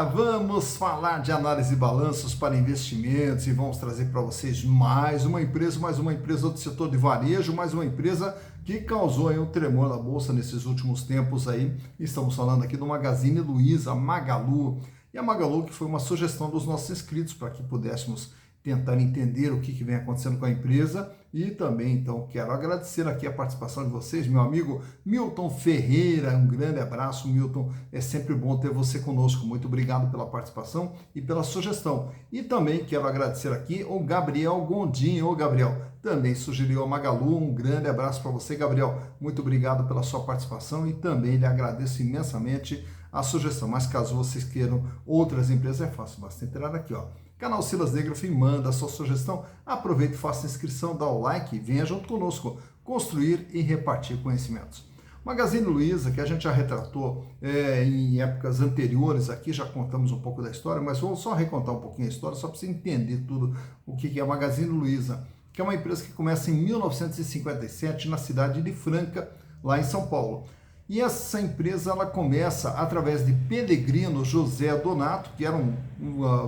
Vamos falar de análise de balanços para investimentos e vamos trazer para vocês mais uma empresa do setor de varejo, mais uma empresa que causou aí um tremor na bolsa nesses últimos tempos aí. Estamos falando aqui do Magazine Luiza, Magalu. E a Magalu que foi uma sugestão dos nossos inscritos para que pudéssemos tentar entender o que vem acontecendo com a empresa e também, então, quero agradecer aqui a participação de vocês, meu amigo Milton Ferreira, um grande abraço, Milton, é sempre bom ter você conosco, muito obrigado pela participação e pela sugestão. E também quero agradecer aqui o Gabriel Gondim, Gabriel, também sugeriu a Magalu, um grande abraço para você, Gabriel, muito obrigado pela sua participação e também lhe agradeço imensamente a sugestão, mas caso vocês queiram outras empresas, é fácil, basta entrar aqui, ó. Canal Silas Negrafim, manda a sua sugestão, aproveite, faça a inscrição, dá o like e venha junto conosco construir e repartir conhecimentos. Magazine Luiza, que a gente já retratou em épocas anteriores aqui, já contamos um pouco da história, mas vamos só recontar um pouquinho a história, só para você entender tudo o que é a Magazine Luiza, que é uma empresa que começa em 1957 na cidade de Franca, lá em São Paulo. E essa empresa ela começa através de Pellegrino José Donato, que era um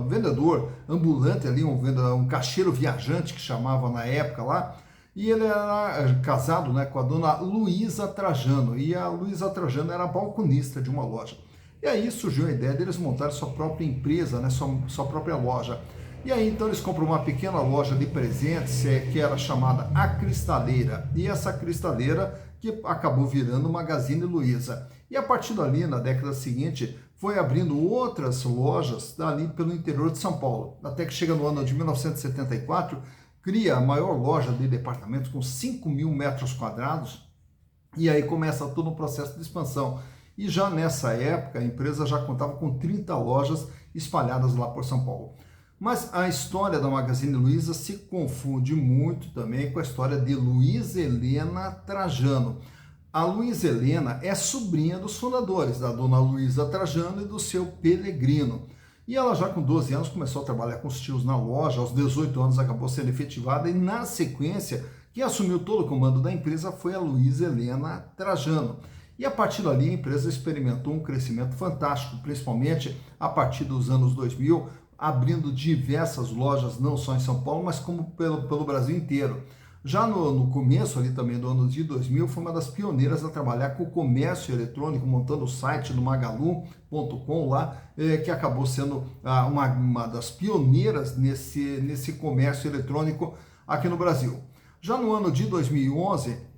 vendedor ambulante ali, um caixeiro viajante que chamava na época lá, e ele era casado, né, com a dona Luiza Trajano, e a Luiza Trajano era balconista de uma loja. E aí surgiu a ideia deles montarem sua própria empresa, né, sua própria loja. E aí então eles compram uma pequena loja de presentes que era chamada A Cristaleira, e essa cristaleira que acabou virando o Magazine Luiza. E a partir dali, na década seguinte, foi abrindo outras lojas ali pelo interior de São Paulo. Até que chega no ano de 1974, cria a maior loja de departamentos com 5.000 metros quadrados, e aí começa todo um processo de expansão. E já nessa época, a empresa já contava com 30 lojas espalhadas lá por São Paulo. Mas a história da Magazine Luiza se confunde muito também com a história de Luiza Helena Trajano. A Luiza Helena é sobrinha dos fundadores, da dona Luiza Trajano e do seu Pellegrino. E ela já com 12 anos começou a trabalhar com os tios na loja, aos 18 anos acabou sendo efetivada e na sequência, quem assumiu todo o comando da empresa foi a Luiza Helena Trajano. E a partir dali a empresa experimentou um crescimento fantástico, principalmente a partir dos anos 2000, abrindo diversas lojas, não só em São Paulo, mas como pelo Brasil inteiro. Já no começo ali também do ano de 2000, foi uma das pioneiras a trabalhar com o comércio eletrônico, montando o site do Magalu.com lá, que acabou sendo uma das pioneiras nesse comércio eletrônico aqui no Brasil. Já no ano de 2011,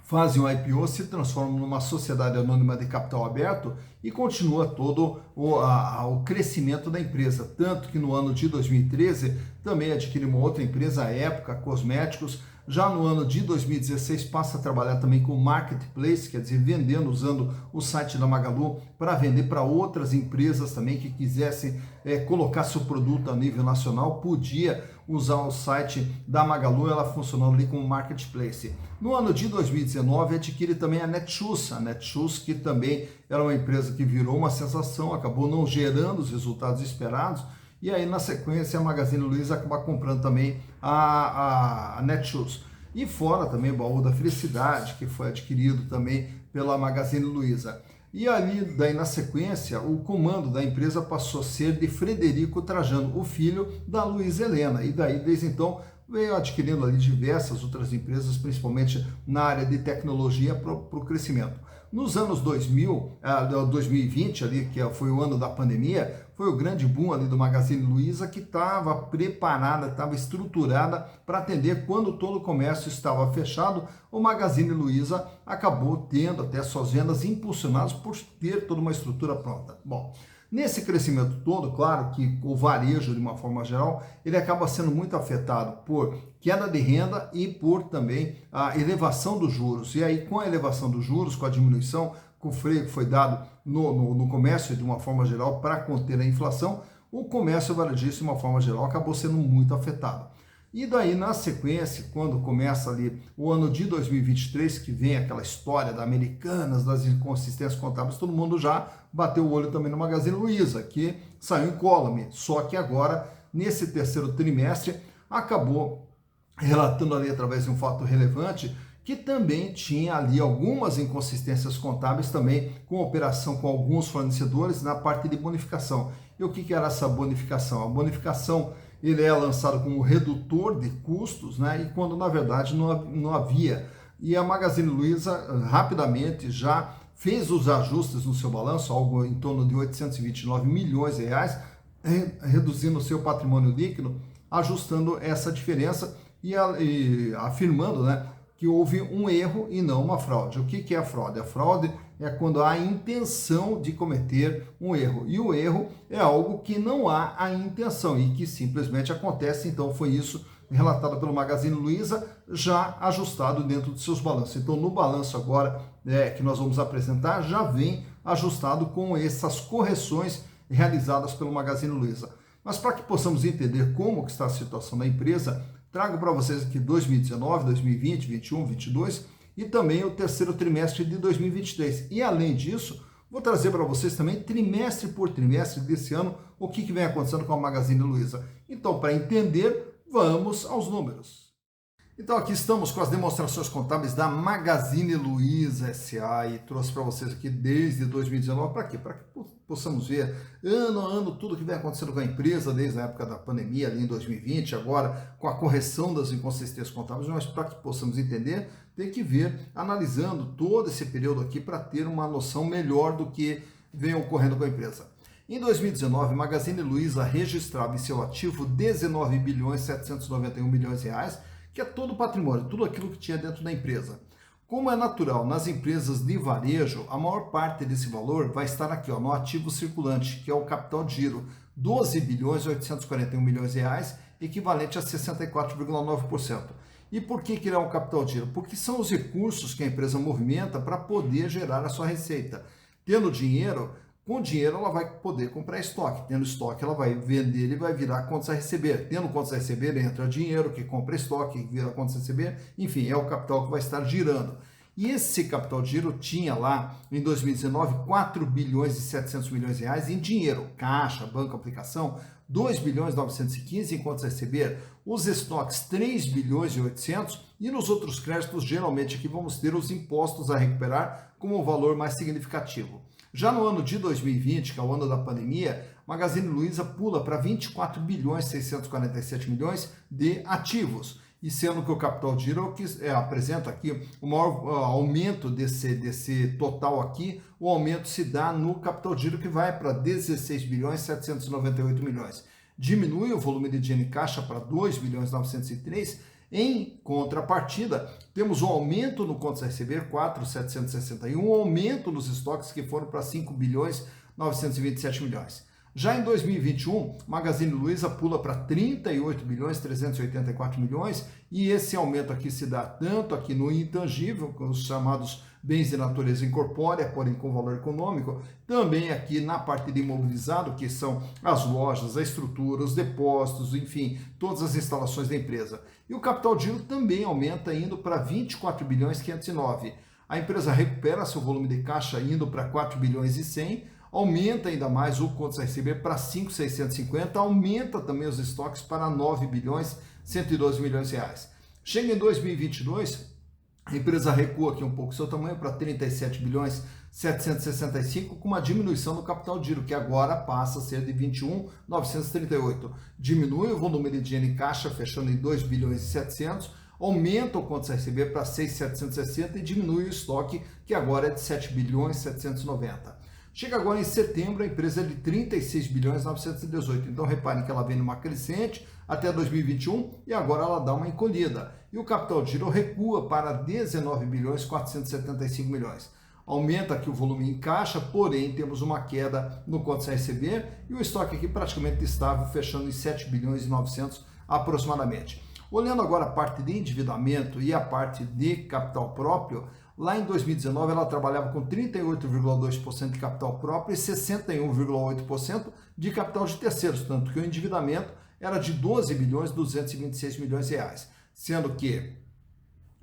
fazem um IPO, se transformam numa sociedade anônima de capital aberto e continua todo o crescimento da empresa. Tanto que no ano de 2013 também adquire uma outra empresa, a Época Cosméticos. Já no ano de 2016 passa a trabalhar também com marketplace, quer dizer, vendendo, usando o site da Magalu para vender para outras empresas também que quisessem colocar seu produto a nível nacional, podia usar o site da Magalu, ela funcionando ali como marketplace. No ano de 2019 adquire também a Netshoes, que também era uma empresa que virou uma sensação, acabou não gerando os resultados esperados, e aí na sequência a Magazine Luiza acaba comprando também a Netshoes. E fora também o Baú da Felicidade, que foi adquirido também pela Magazine Luiza. E ali, daí na sequência, o comando da empresa passou a ser de Frederico Trajano, o filho da Luiza Helena. E daí, desde então, veio adquirindo ali diversas outras empresas, principalmente na área de tecnologia para o crescimento. Nos anos 2020, ali, que foi o ano da pandemia, foi o grande boom ali do Magazine Luiza, que estava preparada, estava estruturada para atender quando todo o comércio estava fechado. O Magazine Luiza acabou tendo até suas vendas impulsionadas por ter toda uma estrutura pronta. Bom, nesse crescimento todo, claro que o varejo, de uma forma geral, ele acaba sendo muito afetado por queda de renda e por também a elevação dos juros. E aí, com a elevação dos juros, com a diminuição, com o freio que foi dado no comércio, de uma forma geral, para conter a inflação, o comércio varejista, de uma forma geral, acabou sendo muito afetado. E daí, na sequência, quando começa ali o ano de 2023, que vem aquela história da Americanas, das inconsistências contábeis, todo mundo já bateu o olho também no Magazine Luiza, que saiu incólume. Só que agora, nesse terceiro trimestre, acabou relatando ali através de um fato relevante que também tinha ali algumas inconsistências contábeis também com operação com alguns fornecedores na parte de bonificação. E o que era essa bonificação? A bonificação ele é lançado como redutor de custos, né? E quando na verdade não havia. E a Magazine Luiza rapidamente já fez os ajustes no seu balanço, algo em torno de 829 milhões de reais, reduzindo o seu patrimônio líquido, ajustando essa diferença e afirmando, né, que houve um erro e não uma fraude. O que é a fraude? A fraude é quando há a intenção de cometer um erro. E o erro é algo que não há a intenção e que simplesmente acontece. Então foi isso relatado pelo Magazine Luiza, já ajustado dentro dos seus balanços. Então no balanço agora que nós vamos apresentar, já vem ajustado com essas correções realizadas pelo Magazine Luiza. Mas para que possamos entender como que está a situação da empresa, trago para vocês aqui 2019, 2020, 2021, 2022 e também o terceiro trimestre de 2023. E além disso, vou trazer para vocês também trimestre por trimestre desse ano o que vem acontecendo com a Magazine Luiza. Então, para entender, vamos aos números. Então aqui estamos com as demonstrações contábeis da Magazine Luiza S.A. e trouxe para vocês aqui desde 2019, para quê? Para que possamos ver ano a ano tudo que vem acontecendo com a empresa, desde a época da pandemia ali em 2020, agora com a correção das inconsistências contábeis, mas para que possamos entender, tem que ver analisando todo esse período aqui para ter uma noção melhor do que vem ocorrendo com a empresa. Em 2019, a Magazine Luiza registrava em seu ativo 19 bilhões 791 milhões de reais, que é todo o patrimônio, tudo aquilo que tinha dentro da empresa. Como é natural, nas empresas de varejo, a maior parte desse valor vai estar aqui, ó, no ativo circulante, que é o capital de giro, 12 bilhões 841 milhões de reais, equivalente a 64,9%. E por que ele é um capital de giro? Porque são os recursos que a empresa movimenta para poder gerar a sua receita. Tendo dinheiro, com dinheiro ela vai poder comprar estoque, tendo estoque ela vai vender e vai virar contas a receber, tendo contas a receber entra dinheiro que compra estoque, que vira contas a receber, enfim, é o capital que vai estar girando. E esse capital de giro tinha lá em 2019 4 bilhões e 700 milhões de reais em dinheiro, caixa, banco, aplicação, 2 bilhões 915 em contas a receber, os estoques 3 bilhões e 800 e nos outros créditos geralmente aqui vamos ter os impostos a recuperar como o valor mais significativo. Já no ano de 2020, que é o ano da pandemia, Magazine Luiza pula para 24 bilhões 647 milhões de ativos. E sendo que o capital de giro que apresenta aqui o maior aumento desse total aqui, o aumento se dá no capital de giro que vai para 16 bilhões 798 milhões. Diminui o volume de dinheiro em caixa para 2 bilhões 903. Em contrapartida, temos um aumento no contas a receber, 4.761, um aumento nos estoques que foram para 5 bilhões 927 milhões. Já em 2021, Magazine Luiza pula para 38 bilhões 384 milhões e esse aumento aqui se dá tanto aqui no intangível, com os chamados bens de natureza incorpórea, porém com valor econômico, também aqui na parte de imobilizado, que são as lojas, a estrutura, os depósitos, enfim, todas as instalações da empresa. E o capital de giro também aumenta, indo para 24 bilhões 509. A empresa recupera seu volume de caixa indo para 4 bilhões e 100, aumenta ainda mais o contas a receber para 5.650, aumenta também os estoques para 9 bilhões 112 milhões de reais. Chega em 2022, a empresa recua aqui um pouco seu tamanho para 37 bilhões 765, com uma diminuição no capital de giro, que agora passa a ser de 21.938. Diminui o volume de dinheiro em caixa, fechando em 2 bilhões e 700, aumenta o contas a receber para 6.760 e diminui o estoque, que agora é de 7 bilhões 790. Chega agora em setembro, a empresa é de 36 bilhões 918. Então reparem que ela vem numa crescente até 2021 e agora ela dá uma encolhida. E o capital de giro recua para 19 bilhões 475 milhões. Aumenta aqui o volume em caixa, porém temos uma queda no contas a receber e o estoque aqui praticamente estável, fechando em 7 bilhões e 900 aproximadamente. Olhando agora a parte de endividamento e a parte de capital próprio, lá em 2019 ela trabalhava com 38,2% de capital próprio e 61,8% de capital de terceiros, tanto que o endividamento era de 12 bilhões 226 milhões de reais, sendo que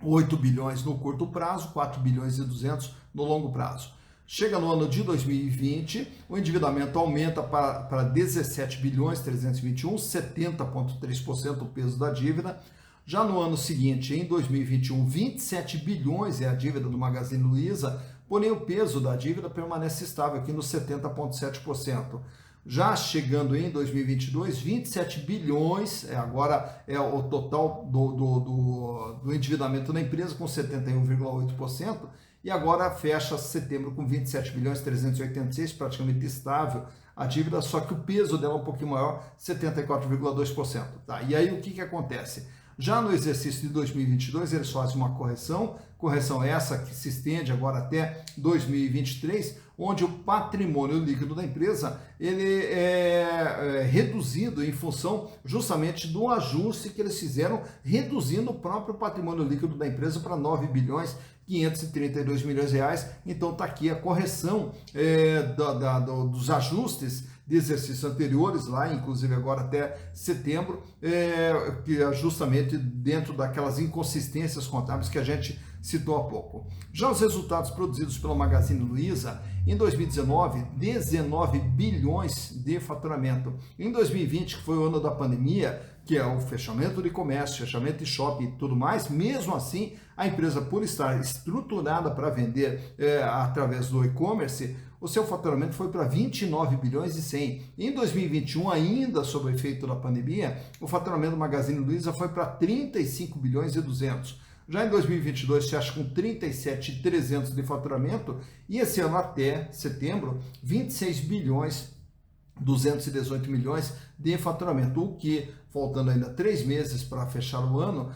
8 bilhões no curto prazo, 4 bilhões e 200 no longo prazo. Chega no ano de 2020, o endividamento aumenta para 17 bilhões 321, 70,3% o peso da dívida. Já no ano seguinte, em 2021, 27 bilhões é a dívida do Magazine Luiza, porém o peso da dívida permanece estável aqui nos 70,7%. já chegando em 2022, 27 bilhões, agora é o total do endividamento da empresa com 71,8%, e agora fecha setembro com 27 bilhões 386, praticamente estável a dívida, só que o peso dela é um pouquinho maior, 74,2%. Tá? E aí o que acontece? Já no exercício de 2022, eles fazem uma correção essa que se estende agora até 2023, onde o patrimônio líquido da empresa ele é reduzido em função justamente do ajuste que eles fizeram, reduzindo o próprio patrimônio líquido da empresa para 9 bilhões 532 milhões de reais. Então está aqui a correção dos ajustes de exercícios anteriores, lá, inclusive agora até setembro, que é justamente dentro daquelas inconsistências contábeis que a gente citou há pouco. Já os resultados produzidos pela Magazine Luiza, em 2019, 19 bilhões de faturamento. Em 2020, que foi o ano da pandemia, que é o fechamento de comércio, fechamento de shopping e tudo mais, mesmo assim, a empresa, por estar estruturada para vender através do e-commerce, o seu faturamento foi para 29 bilhões e 100. Em 2021, ainda sob o efeito da pandemia, o faturamento do Magazine Luiza foi para 35 bilhões e 200. Já em 2022, fecha com 37.300 de faturamento e esse ano até setembro, 26 bilhões 218 milhões de faturamento, o que, faltando ainda 3 meses para fechar o ano,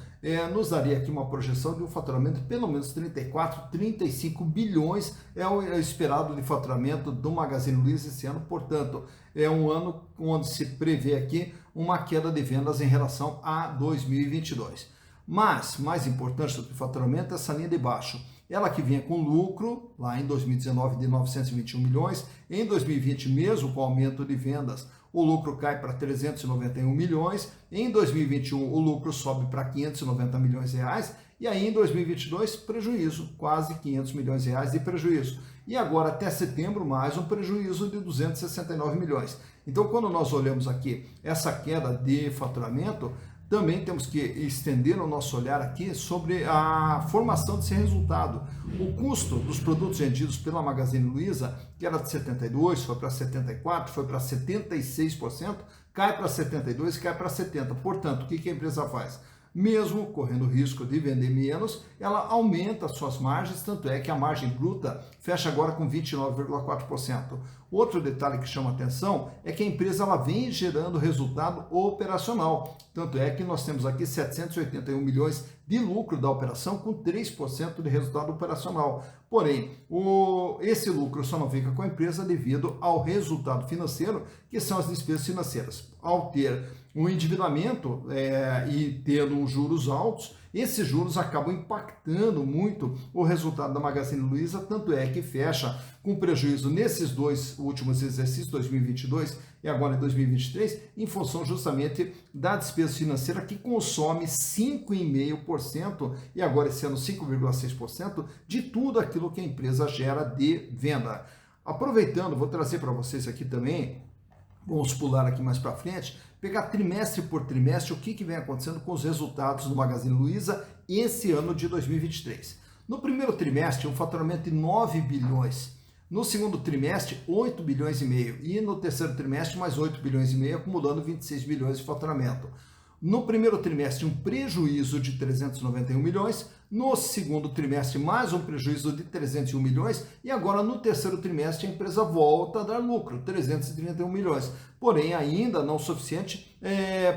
nos daria aqui uma projeção de um faturamento de pelo menos 34, 35 bilhões é o esperado de faturamento do Magazine Luiza esse ano. Portanto, é um ano onde se prevê aqui uma queda de vendas em relação a 2022. Mas, mais importante do que o faturamento é essa linha de baixo. Ela que vinha com lucro, lá em 2019, de 921 milhões, em 2020, mesmo com aumento de vendas, o lucro cai para 391 milhões, em 2021 o lucro sobe para 590 milhões de reais, e aí em 2022, prejuízo, quase 500 milhões de reais de prejuízo. E agora, até setembro, mais um prejuízo de 269 milhões. Então, quando nós olhamos aqui essa queda de faturamento, também temos que estender o nosso olhar aqui sobre a formação desse resultado. O custo dos produtos vendidos pela Magazine Luiza, que era de 72%, foi para 74%, foi para 76%, cai para 72% e cai para 70%. Portanto, o que a empresa faz? Mesmo correndo o risco de vender menos, ela aumenta suas margens, tanto é que a margem bruta fecha agora com 29,4%. Outro detalhe que chama atenção é que a empresa ela vem gerando resultado operacional, tanto é que nós temos aqui 781 milhões de lucro da operação com 3% de resultado operacional. Porém, esse lucro só não fica com a empresa devido ao resultado financeiro, que são as despesas financeiras. Ao ter um endividamento e tendo juros altos, esses juros acabam impactando muito o resultado da Magazine Luiza, tanto é que fecha com prejuízo nesses dois últimos exercícios, 2022 e agora em 2023, em função justamente da despesa financeira que consome 5,5% e agora esse ano 5,6% de tudo aquilo que a empresa gera de venda. Aproveitando, vou trazer para vocês aqui também, vamos pular aqui mais para frente, pegar trimestre por trimestre o que vem acontecendo com os resultados do Magazine Luiza esse ano de 2023. No primeiro trimestre, um faturamento de 9 bilhões. No segundo trimestre, 8 bilhões e meio. E no terceiro trimestre, mais 8 bilhões e meio, acumulando 26 bilhões de faturamento. No primeiro trimestre, um prejuízo de 391 milhões. No segundo trimestre, mais um prejuízo de 301 milhões. E agora, no terceiro trimestre, a empresa volta a dar lucro, 331 milhões. Porém, ainda não o suficiente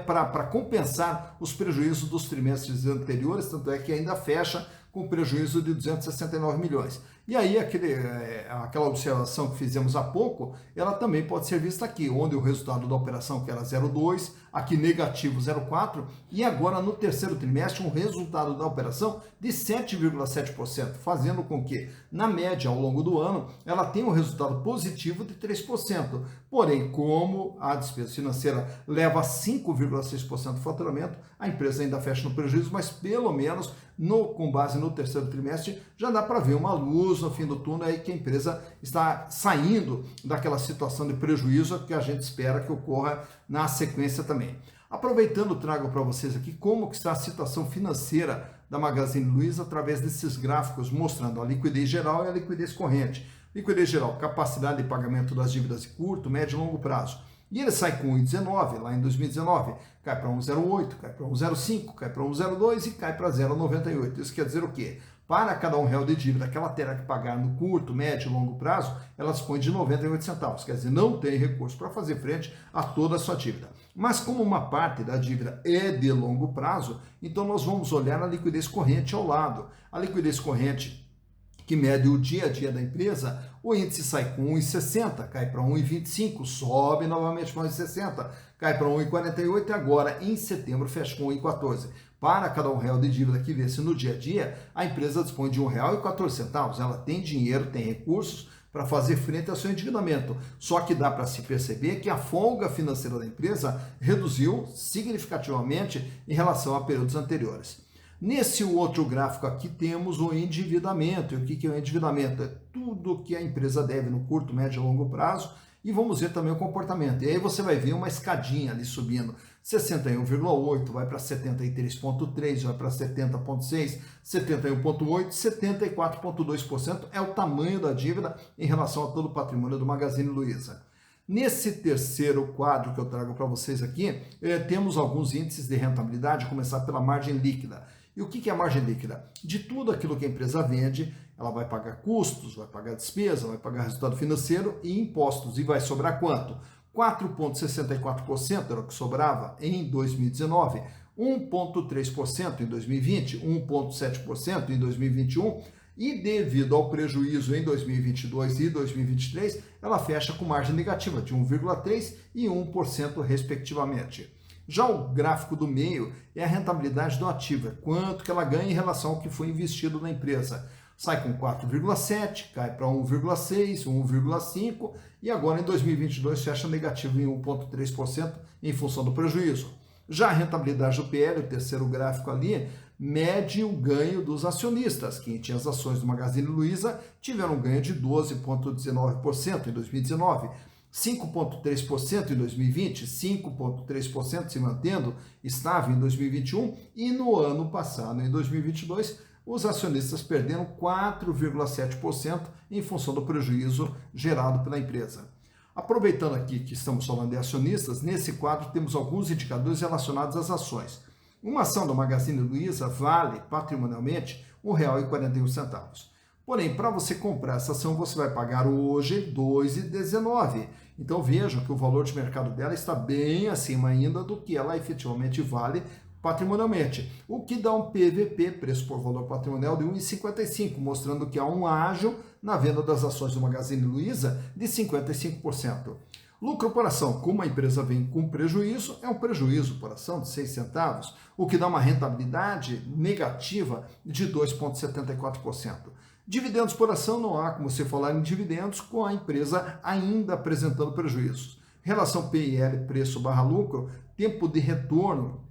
para compensar os prejuízos dos trimestres anteriores, tanto é que ainda fecha com prejuízo de 269 milhões. E aí, aquela observação que fizemos há pouco, ela também pode ser vista aqui, onde o resultado da operação, que era 0,2, aqui negativo 0,4, e agora no terceiro trimestre, um resultado da operação de 7,7%, fazendo com que, na média, ao longo do ano, ela tenha um resultado positivo de 3%. Porém, como a despesa financeira leva a 5,6% do faturamento, a empresa ainda fecha no prejuízo, mas pelo menos com base no terceiro trimestre, já dá para ver uma luz no fim do túnel aí que a empresa está saindo daquela situação de prejuízo que a gente espera que ocorra na sequência também. Aproveitando, trago para vocês aqui como que está a situação financeira da Magazine Luiza através desses gráficos mostrando a liquidez geral e a liquidez corrente. Liquidez geral, capacidade de pagamento das dívidas de curto, médio e longo prazo. E ele sai com 1,19 lá em 2019, cai para 1,08, cai para 1,05, cai para 1,02 e cai para 0,98. Isso quer dizer o quê? Para cada R$1 de dívida que ela terá que pagar no curto, médio e longo prazo, ela dispõe de 98 centavos. Quer dizer, não tem recurso para fazer frente a toda a sua dívida. Mas como uma parte da dívida é de longo prazo, então nós vamos olhar a liquidez corrente ao lado. A liquidez corrente que mede o dia a dia da empresa, o índice sai com 1,60, cai para 1,25, sobe novamente para 1,60, cai para 1,48 e agora em setembro fecha com 1,14. Para cada R$1 de dívida que vê-se no dia a dia, a empresa dispõe de R$1,14. Ela tem dinheiro, tem recursos para fazer frente ao seu endividamento. Só que dá para se perceber que a folga financeira da empresa reduziu significativamente em relação a períodos anteriores. Nesse outro gráfico aqui temos o endividamento. E o que é o endividamento? É tudo que a empresa deve no curto, médio e longo prazo. E vamos ver também o comportamento. E aí você vai ver uma escadinha ali subindo. 61,8, vai para 73,3, vai para 70,6, 71,8, 74,2% é o tamanho da dívida em relação a todo o patrimônio do Magazine Luiza. Nesse terceiro quadro que eu trago para vocês aqui, temos alguns índices de rentabilidade, começar pela margem líquida. E o que é a margem líquida? De tudo aquilo que a empresa vende, ela vai pagar custos, vai pagar despesa, vai pagar resultado financeiro e impostos. E vai sobrar quanto? 4,64% era o que sobrava em 2019, 1,3% em 2020, 1,7% em 2021 e devido ao prejuízo em 2022 e 2023, ela fecha com margem negativa de 1,3% e 1% respectivamente. Já o gráfico do meio é a rentabilidade do ativo, é quanto que ela ganha em relação ao que foi investido na empresa. Sai com 4,7, cai para 1,6, 1,5 e agora em 2022 fecha negativo em 1,3% em função do prejuízo. Já a rentabilidade do PL, o terceiro gráfico ali, mede o ganho dos acionistas. Quem tinha as ações do Magazine Luiza tiveram um ganho de 12,19% em 2019, 5,3% em 2020, 5,3% se mantendo estável em 2021 e no ano passado, em 2022, os acionistas perderam 4,7% em função do prejuízo gerado pela empresa. Aproveitando aqui que estamos falando de acionistas, nesse quadro temos alguns indicadores relacionados às ações. Uma ação do Magazine Luiza vale patrimonialmente R$1,41. Porém, para você comprar essa ação, você vai pagar hoje R$ 2,19. Então vejam que o valor de mercado dela está bem acima ainda do que ela efetivamente vale patrimonialmente, o que dá um PVP, preço por valor patrimonial, de 1,55, mostrando que há um ágio na venda das ações do Magazine Luiza de 55%. Lucro por ação, como a empresa vem com prejuízo, é um prejuízo por ação de 6 centavos, o que dá uma rentabilidade negativa de 2,74%. Dividendos por ação, não há como se falar em dividendos com a empresa ainda apresentando prejuízos. Relação PIL, preço barra lucro, tempo de retorno,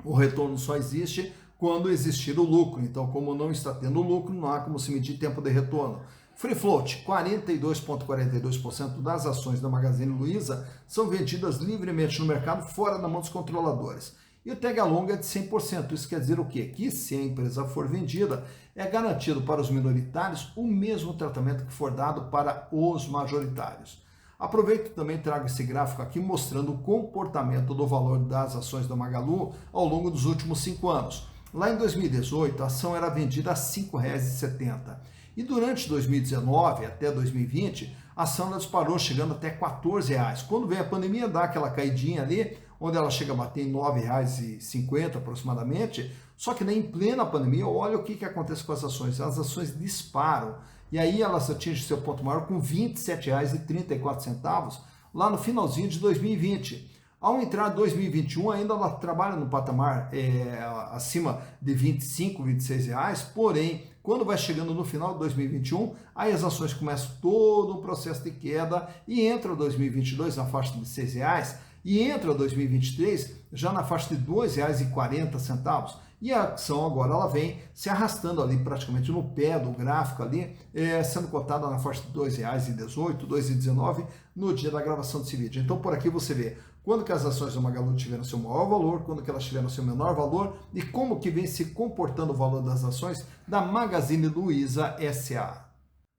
o retorno só existe quando existir o lucro. Então, como não está tendo lucro, não há como se medir tempo de retorno. Free float, 42,42% das ações da Magazine Luiza são vendidas livremente no mercado, fora da mão dos controladores. E o tag along é de 100%. Isso quer dizer o quê? Que se a empresa for vendida, é garantido para os minoritários o mesmo tratamento que for dado para os majoritários. Aproveito e também trago esse gráfico aqui mostrando o comportamento do valor das ações da Magalu ao longo dos últimos 5 anos. Lá em 2018, a ação era vendida a R$ 5,70. E durante 2019 até 2020, a ação disparou, chegando até R$ 14. Quando veio a pandemia, dá aquela caidinha ali, onde ela chega a bater em R$ 9,50 aproximadamente. Só que em plena pandemia, olha o que acontece com as ações. As ações disparam. E aí elas atingem seu ponto maior com R$ 27,34 lá no finalzinho de 2020. Ao entrar em 2021, ainda ela trabalha no patamar acima de R$ 25, R$ 26, porém, quando vai chegando no final de 2021, aí as ações começam todo um processo de queda e entra 2022 na faixa de R$ 6 e entra 2023 já na faixa de R$ 2,40. E a ação agora ela vem se arrastando ali praticamente no pé do gráfico ali, sendo cotada na faixa de R$ 2,18, R$ 2,19 no dia da gravação desse vídeo. Então por aqui você vê quando que as ações do Magalu tiveram seu maior valor, quando que elas tiveram seu menor valor e como que vem se comportando o valor das ações da Magazine Luiza S.A.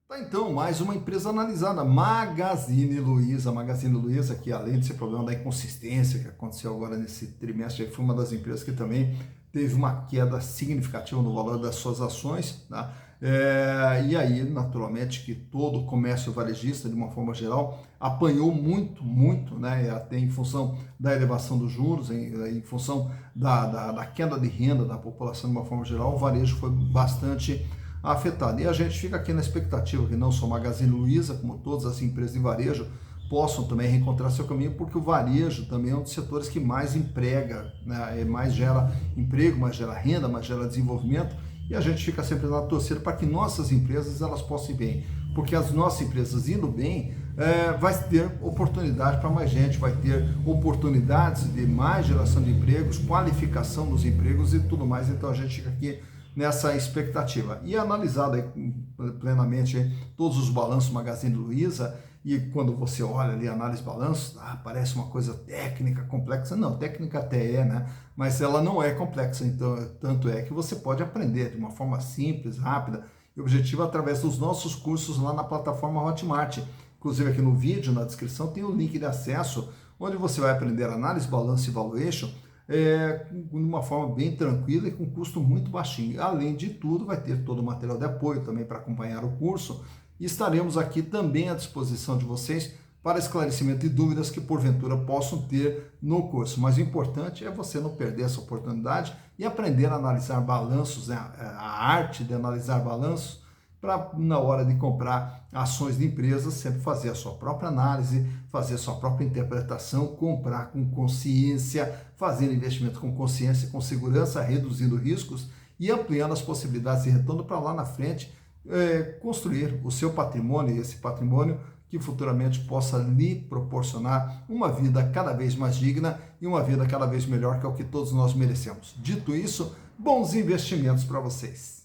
Tá, então, mais uma empresa analisada, Magazine Luiza. Magazine Luiza, que além desse problema da inconsistência que aconteceu agora nesse trimestre, foi uma das empresas que também teve uma queda significativa no valor das suas ações, tá? E aí, naturalmente, que todo o comércio varejista, de uma forma geral, apanhou muito, né? Até em função da elevação dos juros, em função da queda de renda da população, de uma forma geral, o varejo foi bastante afetado. E a gente fica aqui na expectativa que não só o Magazine Luiza, como todas as empresas de varejo, possam também reencontrar seu caminho, porque o varejo também é um dos setores que mais emprega, né? Mais gera emprego, mais gera renda, mais gera desenvolvimento, e a gente fica sempre na torcida para que nossas empresas elas possam ir bem, porque as nossas empresas indo bem, vai ter oportunidade para mais gente, vai ter oportunidades de mais geração de empregos, qualificação dos empregos e tudo mais. Então a gente fica aqui nessa expectativa. E analisado plenamente todos os balanços do Magazine Luiza, e quando você olha ali, análise de balanços, parece uma coisa técnica, complexa. Não, técnica até é, né? Mas ela não é complexa, então, tanto é que você pode aprender de uma forma simples, rápida e objetiva através dos nossos cursos lá na plataforma Hotmart. Inclusive aqui no vídeo, na descrição, tem o link de acesso, onde você vai aprender análise, balanço e valuation, de uma forma bem tranquila e com custo muito baixinho. Além de tudo, vai ter todo o material de apoio também para acompanhar o curso, e estaremos aqui também à disposição de vocês para esclarecimento de dúvidas que porventura possam ter no curso. Mas o importante é você não perder essa oportunidade e aprender a analisar balanços, né? A arte de analisar balanços, para na hora de comprar ações de empresas sempre fazer a sua própria análise, fazer a sua própria interpretação, comprar com consciência, fazer investimento com consciência, com segurança, reduzindo riscos e ampliando as possibilidades de retorno para lá na frente construir o seu patrimônio, e esse patrimônio que futuramente possa lhe proporcionar uma vida cada vez mais digna e uma vida cada vez melhor, que é o que todos nós merecemos. Dito isso, bons investimentos para vocês.